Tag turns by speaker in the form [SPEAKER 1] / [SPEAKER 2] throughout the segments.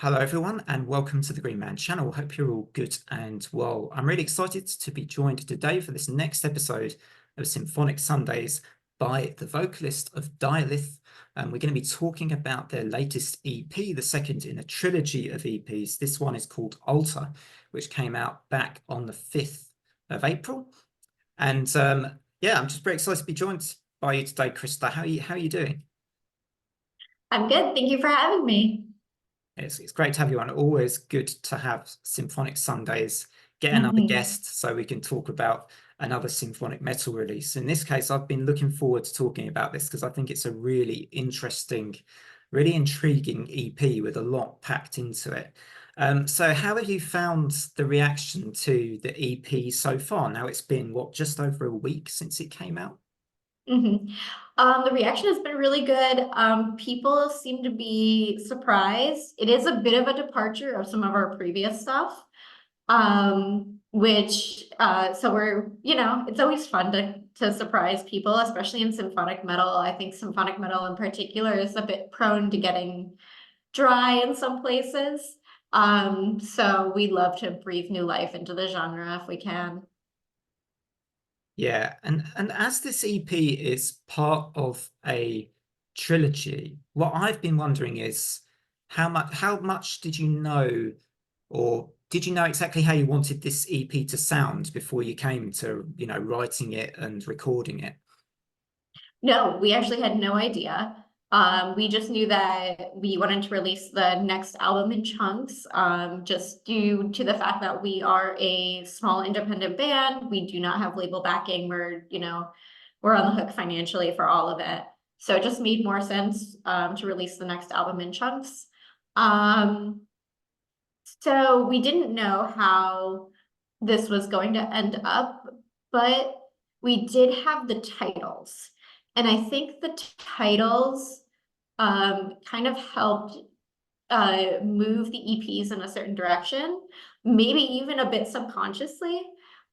[SPEAKER 1] Hello, everyone, and welcome to the Green Man channel. Hope you're all good and well. I'm really excited to be joined today for this next episode of Symphonic Sundays by the vocalist of Dialith. We're going to be talking about their latest EP, the second in a trilogy of EPs. This one is called Altar, which came out back on the 5th of April. And yeah, I'm just very excited to be joined by you today, Krista. How are you doing?
[SPEAKER 2] I'm good. Thank you for having me.
[SPEAKER 1] It's great to have you on. Always good to have Symphonic Sundays, get another
[SPEAKER 2] Mhm.
[SPEAKER 1] guest so we can talk about another symphonic metal release. In this case, I've been looking forward to talking about this because I think it's a really interesting, really intriguing EP with a lot packed into it. So how have you found the reaction to the EP so far? Now it's been, what, just over a week since it came out?
[SPEAKER 2] Mhm. The reaction has been really good. People seem to be surprised. It is a bit of a departure of some of our previous stuff. So it's always fun to surprise people, especially in symphonic metal. I think symphonic metal in particular is a bit prone to getting dry in some places. So we love to breathe new life into the genre if we can.
[SPEAKER 1] Yeah, and as this EP is part of a trilogy, what I've been wondering is how much did you know, or did you know exactly how you wanted this EP to sound before you came to, writing it and recording it?
[SPEAKER 2] No, we actually had no idea. We just knew that we wanted to release the next album in chunks, just due to the fact that we are a small independent band. We do not have label backing. We're on the hook financially for all of it. So it just made more sense, to release the next album in chunks. Um, so we didn't know how this was going to end up, but we did have the titles. And I think the titles kind of helped move the EPs in a certain direction, maybe even a bit subconsciously.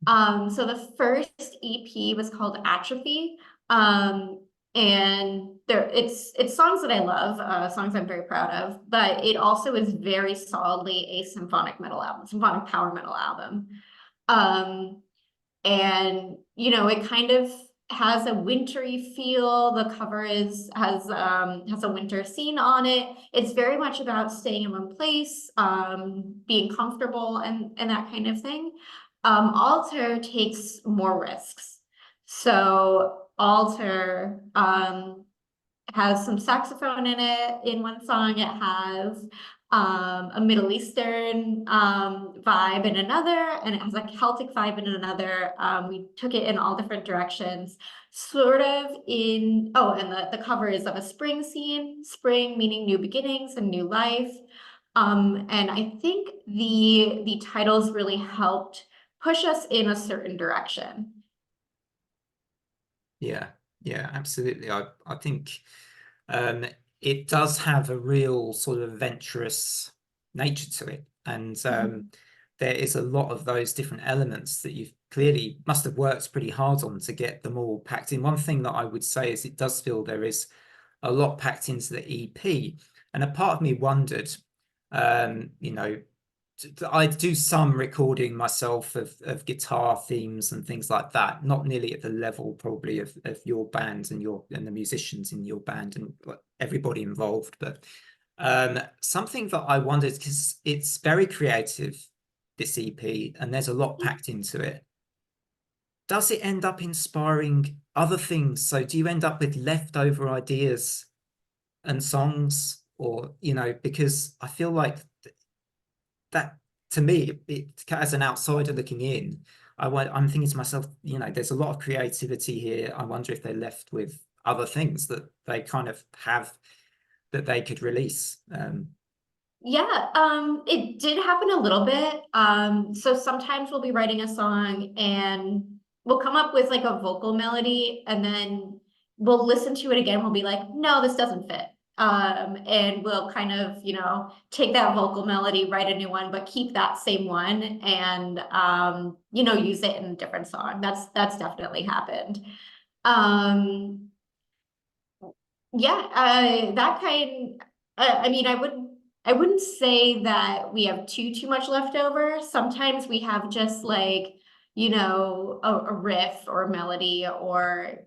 [SPEAKER 2] So the first EP was called Atrophy. Um, and it's songs that I love, songs I'm very proud of, but it also is very solidly a symphonic metal album, symphonic power metal album. Um, and it kind of has a wintry feel. The cover has a winter scene on it. It's very much about staying in one place, being comfortable, and that kind of thing. Alter takes more risks. So Alter has some saxophone in it. In one song, it has a Middle Eastern vibe in another, and it has a Celtic vibe in another. We took it in all different directions, sort of and the cover is of a spring scene, spring meaning new beginnings and new life. And I think the titles really helped push us in a certain direction.
[SPEAKER 1] Yeah, yeah, absolutely. I think um, it does have a real sort of adventurous nature to it, and there is a lot of those different elements that you've clearly must have worked pretty hard on to get them all packed in. One thing that I would say is it does feel there is a lot packed into the EP, and a part of me wondered, um, you know, I do some recording myself of guitar themes and things like that, not nearly at the level probably of your band and the musicians in your band and everybody involved. But something that I wondered, because it's very creative, this EP, and there's a lot packed into it. Does it end up inspiring other things? So do you end up with leftover ideas and songs, or because I feel like that, to me, as an outsider looking in, I'm thinking to myself, there's a lot of creativity here. I wonder if they're left with other things that they kind of have that they could release.
[SPEAKER 2] Yeah, it did happen a little bit. So sometimes we'll be writing a song and we'll come up with like a vocal melody and then we'll listen to it again. We'll be like, no, this doesn't fit. And we'll kind of, take that vocal melody, write a new one, but keep that same one and, use it in a different song. That's definitely happened. Um, yeah, that kind, I mean, I wouldn't. I wouldn't say that we have too much left over. Sometimes we have just like, you know, a riff or a melody or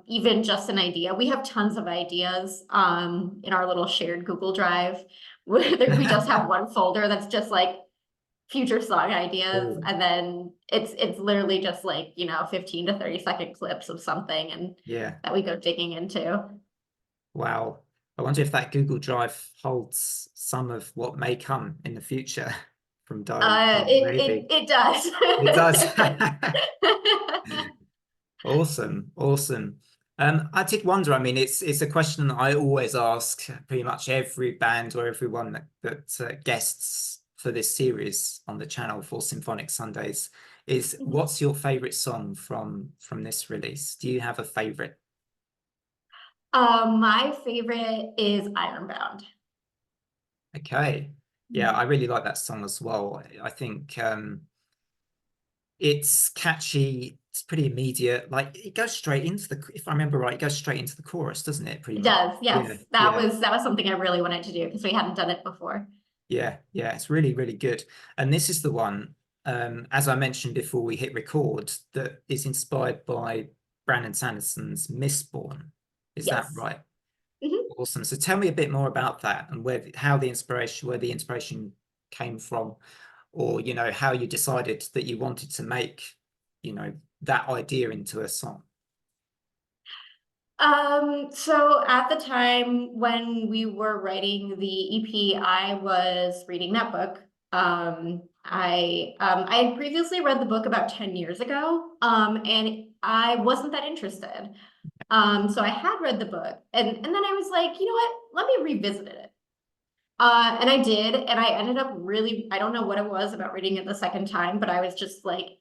[SPEAKER 2] even just an idea. We have tons of ideas in our little shared Google Drive. We just have one folder that's just like future song ideas,
[SPEAKER 1] Oh,
[SPEAKER 2] and then it's literally just like, you know, 15 to 30 second clips of something and
[SPEAKER 1] yeah.
[SPEAKER 2] that we go digging into.
[SPEAKER 1] Wow. I wonder if that Google Drive holds some of what may come in the future from Dialith. Maybe
[SPEAKER 2] It does.
[SPEAKER 1] it does. Awesome, awesome. I did wonder, I mean, it's a question that I always ask pretty much every band or everyone that guests for this series on the channel for Symphonic Sundays is what's your favorite song from this release? Do you have a favorite?
[SPEAKER 2] My favorite is Ironbound.
[SPEAKER 1] Okay. Yeah, I really like that song as well. I think it's catchy, it's pretty immediate. Like it goes straight into the, if I remember right, it goes straight into the chorus, doesn't it? Pretty
[SPEAKER 2] It
[SPEAKER 1] much.
[SPEAKER 2] does, yes.
[SPEAKER 1] Yeah,
[SPEAKER 2] That
[SPEAKER 1] yeah.
[SPEAKER 2] was that was something I really wanted to do because we hadn't done it before.
[SPEAKER 1] Yeah, yeah, it's really, really good. And this is the one, as I mentioned before we hit record, that is inspired by Brandon Sanderson's Mistborn. Is that
[SPEAKER 2] Yes.
[SPEAKER 1] right?
[SPEAKER 2] Mhm.
[SPEAKER 1] Awesome. So tell me a bit more about that and where the inspiration came from, or how you decided that you wanted to make, that idea into a song.
[SPEAKER 2] So at the time when we were writing the EP, I was reading that book. I had previously read the book about 10 years ago, and I wasn't that interested. So I had read the book, and then I was like, you know what? Let me revisit it. And I did, and I ended up really, I don't know what it was about reading it the second time, but I was just like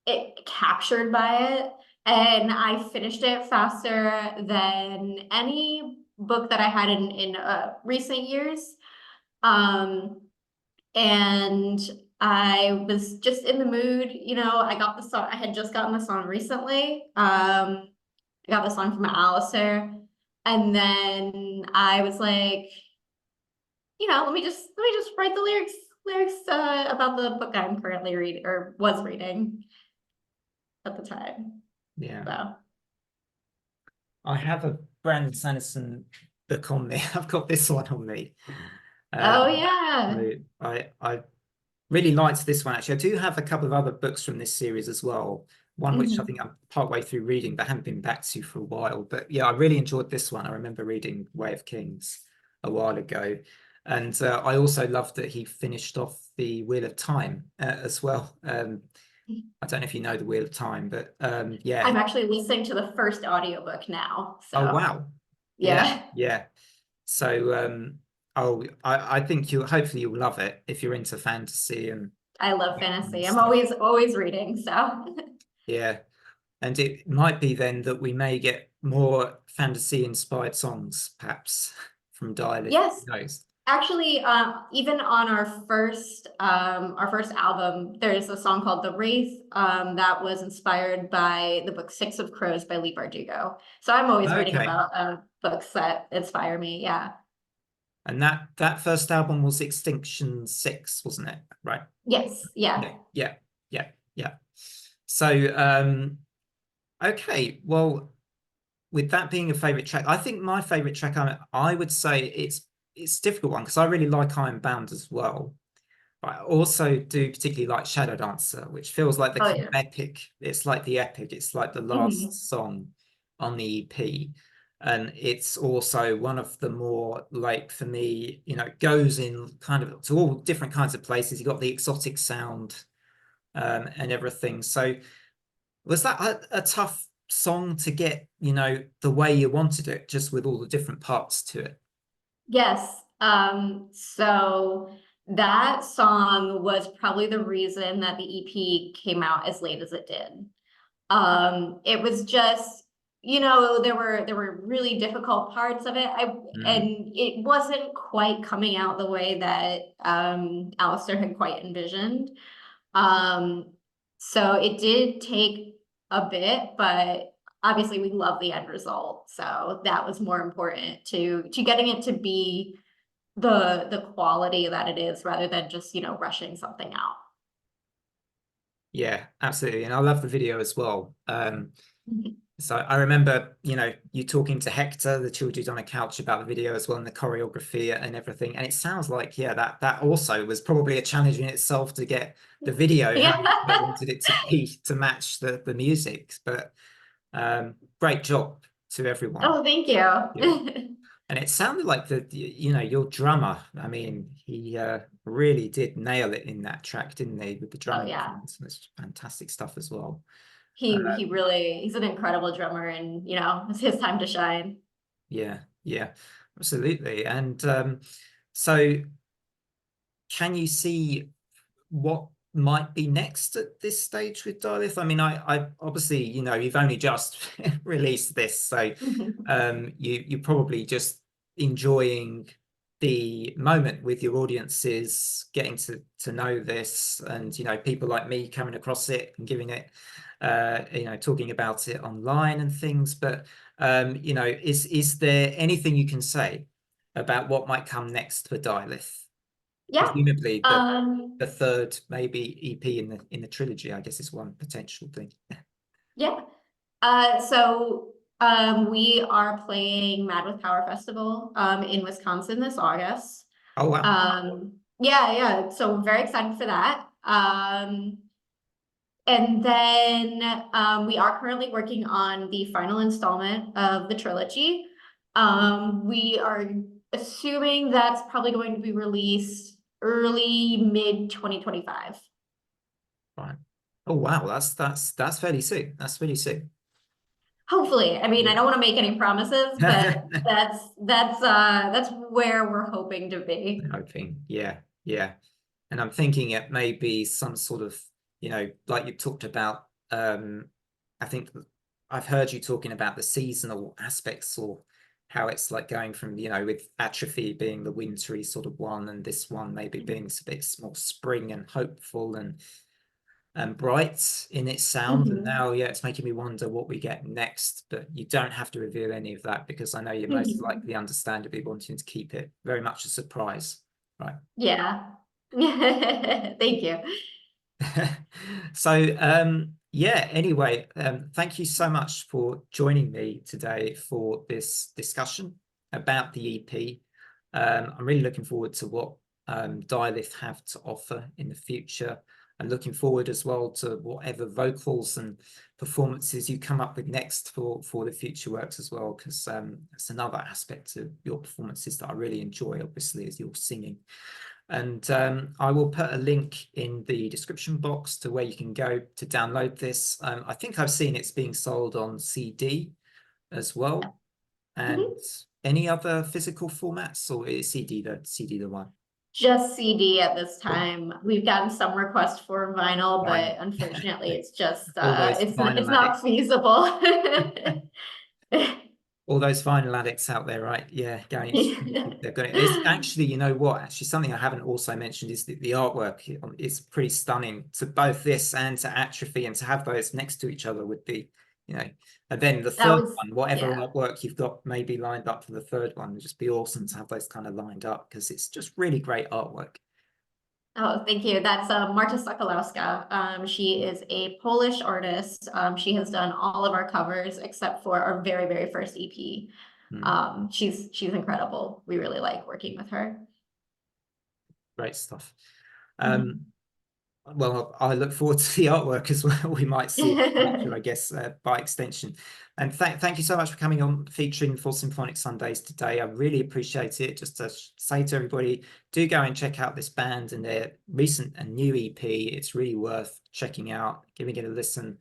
[SPEAKER 2] it captured by it. And I finished it faster than any book that I had in recent years. Um, and I was just in the mood, you know, I got the song, I had just gotten the song recently. I got the song from Alasdair. And then I was like, you know, let me just write the lyrics about the book I'm currently reading or was reading at the time.
[SPEAKER 1] Yeah.
[SPEAKER 2] So
[SPEAKER 1] I have a Brandon Sanderson book on me. I've got this one on me.
[SPEAKER 2] oh
[SPEAKER 1] Um,
[SPEAKER 2] yeah.
[SPEAKER 1] so I really liked this one actually. I do have a couple of other books from this series as well. One which I
[SPEAKER 2] Mhm.
[SPEAKER 1] think I'm partway through reading, but haven't been back to for a while. But yeah, I really enjoyed this one. I remember reading Way of Kings a while ago, and I also loved that he finished off the Wheel of Time as well. I don't know if you know the Wheel of Time, but yeah.
[SPEAKER 2] I'm actually listening to the first audiobook now.
[SPEAKER 1] Oh
[SPEAKER 2] So
[SPEAKER 1] wow, yeah,
[SPEAKER 2] yeah.
[SPEAKER 1] yeah. So oh, I think you hopefully you'll love it if you're into fantasy
[SPEAKER 2] I love
[SPEAKER 1] and
[SPEAKER 2] fantasy. I'm
[SPEAKER 1] stuff.
[SPEAKER 2] always reading, so
[SPEAKER 1] Yeah. And it might be then that we may get more fantasy inspired songs, perhaps, from Dialith.
[SPEAKER 2] yes.
[SPEAKER 1] Who knows?
[SPEAKER 2] Actually, even on our first album, there's a song called The Wraith, that was inspired by the book Six of Crows by Lee Bardugo. So I'm always writing
[SPEAKER 1] Okay.
[SPEAKER 2] about books that inspire me. Yeah.
[SPEAKER 1] And that first album was Extinction 6, wasn't it? Right.
[SPEAKER 2] Yes. Yeah.
[SPEAKER 1] Yeah, yeah, yeah, yeah. So okay, well, with that being a favorite track, I think my favorite track, I would say it's a difficult one because I really like Iron Bound as well. I also do particularly like Shadow Dancer, which feels like the
[SPEAKER 2] Oh
[SPEAKER 1] kind of
[SPEAKER 2] yeah.
[SPEAKER 1] epic. It's like the epic. It's like the
[SPEAKER 2] Mhm.
[SPEAKER 1] last song on the EP. And it's also one of the more, like, for me, goes in kind of to all different kinds of places. You got the exotic sound and everything. So was that a tough song to get, the way you wanted it, just with all the different parts to it?
[SPEAKER 2] Yes. So that song was probably the reason that the EP came out as late as it did. It was just, you know, there were really difficult parts of it.
[SPEAKER 1] Mm,
[SPEAKER 2] And it wasn't quite coming out the way that Alistair had quite envisioned. Um, so it did take a bit, but obviously we love the end result. So that was more important to getting it to be the quality that it is rather than just, you know, rushing something out.
[SPEAKER 1] Yeah, absolutely. And I love the video as well.
[SPEAKER 2] Mhm.
[SPEAKER 1] So I remember, you know, you talking to Hector, the children on a couch, about the video as well, and the choreography and everything. And it sounds like, yeah, that also was probably a challenge in itself to get the video how you
[SPEAKER 2] Yeah.
[SPEAKER 1] wanted it to be to match the music. But great job to everyone.
[SPEAKER 2] Oh, thank
[SPEAKER 1] Yeah.
[SPEAKER 2] you.
[SPEAKER 1] And it sounded like you know, your drummer, I mean, he really did nail it in that track, didn't he, with the
[SPEAKER 2] Oh
[SPEAKER 1] drumming
[SPEAKER 2] yeah.
[SPEAKER 1] performance, and it's fantastic stuff as well.
[SPEAKER 2] He really, he's an incredible drummer, and you know, it's his time to shine.
[SPEAKER 1] Yeah, yeah, absolutely. And so can you see what might be next at this stage with Dialith? I mean, I obviously, you know, you've only just released this, so you're probably just enjoying the moment with your audiences, getting to know this, and you know, people like me coming across it and giving it, you know, talking about it online and things. But you know, is there anything you can say about what might come next for Dialith?
[SPEAKER 2] Yeah.
[SPEAKER 1] Presumably
[SPEAKER 2] Um,
[SPEAKER 1] the third maybe EP in the trilogy, I guess, is one potential thing.
[SPEAKER 2] yeah. So we are playing Mad with Power Festival in Wisconsin this August.
[SPEAKER 1] Oh wow.
[SPEAKER 2] Yeah, yeah. So we're very excited for that. And then we are currently working on the final installment of the trilogy. We are assuming that's probably going to be released early mid 2025.
[SPEAKER 1] Right. Oh wow, that's fairly soon. That's really soon.
[SPEAKER 2] Hopefully. I mean, I
[SPEAKER 1] Yeah.
[SPEAKER 2] don't want to make any promises, but that's where we're hoping to be.
[SPEAKER 1] Hoping. Yeah, yeah. And I'm thinking it may be some sort of, you know, like you talked about, I think I've heard you talking about the seasonal aspects, or how it's like going from, you know, with Atrophy being the wintry sort of one, and this one maybe being a bit more spring and hopeful and bright in its sound. And
[SPEAKER 2] Mhm.
[SPEAKER 1] now, yeah, it's making me wonder what we get next. But you don't have to reveal any of that, because I know you're most likely understandably wanting to keep it very much a surprise, right?
[SPEAKER 2] Yeah. Thank you.
[SPEAKER 1] So yeah, anyway, thank you so much for joining me today for this discussion about the EP. I'm really looking forward to what Dialith have to offer in the future, and looking forward as well to whatever vocals and performances you come up with next for the future works as well, because that's another aspect of your performances that I really enjoy, obviously, is your singing. And I will put a link in the description box to where you can go to download this. I think I've seen it's being sold on CD as well. And
[SPEAKER 2] Mhm.
[SPEAKER 1] any other physical formats, or is CD the one?
[SPEAKER 2] Just CD at this
[SPEAKER 1] Cool.
[SPEAKER 2] time. We've gotten some requests for vinyl,
[SPEAKER 1] Fine.
[SPEAKER 2] but unfortunately it's just
[SPEAKER 1] All those
[SPEAKER 2] it's
[SPEAKER 1] vinyl
[SPEAKER 2] not
[SPEAKER 1] addicts.
[SPEAKER 2] feasible.
[SPEAKER 1] All those vinyl addicts out there, right? Yeah, going. They've got it. It's actually, you know what? Actually, something I haven't also mentioned is the artwork is pretty stunning to both this and to Atrophy, and to have those next to each other would be, you know. And then the
[SPEAKER 2] That
[SPEAKER 1] third
[SPEAKER 2] was,
[SPEAKER 1] one, whatever
[SPEAKER 2] yeah.
[SPEAKER 1] artwork you've got maybe lined up for the third one, would just be awesome to have those kind of lined up, because it's just really great artwork.
[SPEAKER 2] Oh, thank you. That's Marta Sokolowska. She is a Polish artist. She has done all of our covers except for our very, very first EP.
[SPEAKER 1] Mm,
[SPEAKER 2] She's incredible. We really like working with her.
[SPEAKER 1] great stuff. Um,
[SPEAKER 2] Mhm.
[SPEAKER 1] well, I look forward to the artwork as well. We might see in the future, I guess, by extension. And thank you so much for coming on featuring for Symphonic Sundays today. I really appreciate it. Just to say to everybody, do go and check out this band and their recent and new EP. It's really worth checking out, giving it a listen,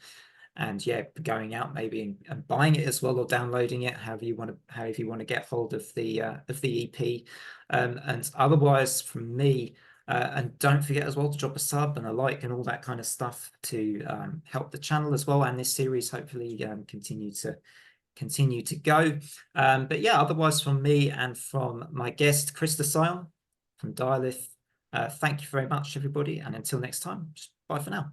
[SPEAKER 1] and yeah, going out maybe and buying it as well, or downloading it, however you want to get hold of the EP. And otherwise, from me, and don't forget as well to drop a sub and a like and all that kind of stuff to help the channel as well, and this series hopefully continue to go. But yeah, otherwise, from me and from my guest Krista Sion from Dialith, thank you very much, everybody, and until next time, just bye for now.